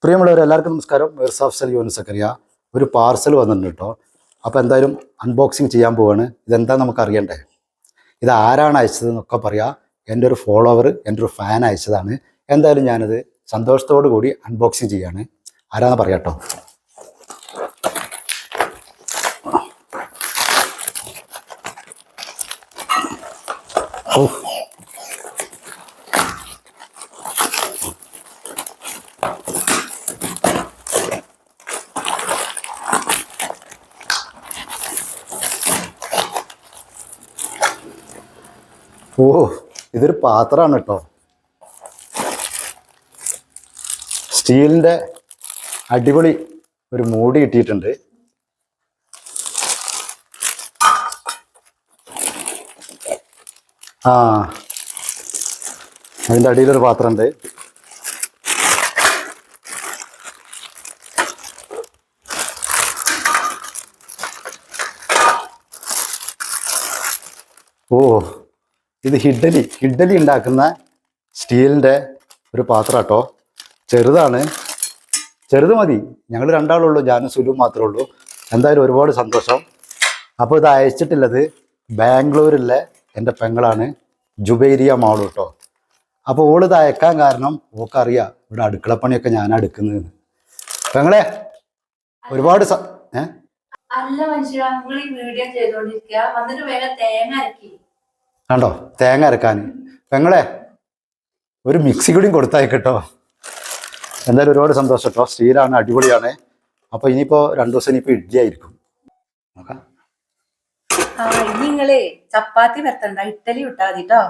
പ്രിയമുള്ളവർ എല്ലാവർക്കും നമസ്കാരം. മിർസാഫ്സൽ യൂനുസ് സക്കറിയ ഒരു പാർസൽ വന്നിട്ടുണ്ട് കേട്ടോ. അപ്പോൾ എന്തായാലും അൺബോക്സിങ് ചെയ്യാൻ പോവാണ്. ഇതെന്താ നമുക്ക് അറിയണ്ടേ, ഇത് ആരാണ് അയച്ചതെന്നൊക്കെ പറയാം. എൻ്റെ ഒരു ഫോളോവർ, എൻ്റെ ഒരു ഫാൻ അയച്ചതാണ്. എന്തായാലും ഞാനത് സന്തോഷത്തോടു കൂടി അൺബോക്സിങ് ചെയ്യാണ്. ആരാന്ന് പറയാം കേട്ടോ. ഓ, ഓ, ഇതൊരു പാത്രമാണ് കേട്ടോ. സ്റ്റീലിൻ്റെ അടിപൊളി ഒരു മൂടി കിട്ടിയിട്ടുണ്ട്. ആ, അതിൻ്റെ അടിയിലൊരു പാത്രമുണ്ട്. ഓ, ഇത് ഇഡ്ഡലി ഉണ്ടാക്കുന്ന സ്റ്റീലിൻ്റെ ഒരു പാത്രം കേട്ടോ. ചെറുതാണ്, ചെറുത് മതി. ഞങ്ങൾ രണ്ടാളുള്ളൂ, ഞാനും സുലു മാത്രമേ ഉള്ളൂ. എന്തായാലും ഒരുപാട് സന്തോഷം. അപ്പോൾ ഇത് അയച്ചിട്ടുള്ളത് ബാംഗ്ലൂരിലെ എൻ്റെ പെങ്ങളാണ്, ജുബൈരിയ മാളു കേട്ടോ. അപ്പോൾ ഓളിത് അയക്കാൻ കാരണം ഓക്കറിയാം ഇവിടെ അടുക്കളപ്പണിയൊക്കെ ഞാനാണ് എടുക്കുന്നതെന്ന്. പെങ്ങളെ ഒരുപാട് കണ്ടോ തേങ്ങ അരക്കാൻ. പെങ്ങളെ ഒരു മിക്സി കൂടിയും കൊടുത്തയക്കട്ടോ. എന്തായാലും ഒരുപാട് സന്തോഷം കേട്ടോ. സ്റ്റീലാണ്, അടിപൊളിയാണ്. അപ്പോൾ ഇനിയിപ്പോൾ 2 ദിവസം ഇനിയിപ്പോൾ ഇഡ്ഡലി ആയിരിക്കും. നോക്കാം. നിങ്ങള് ചപ്പാത്തി വരത്തണ്ട, ഇഡ്ഡലി വിട്ടാ മതി കേട്ടോ.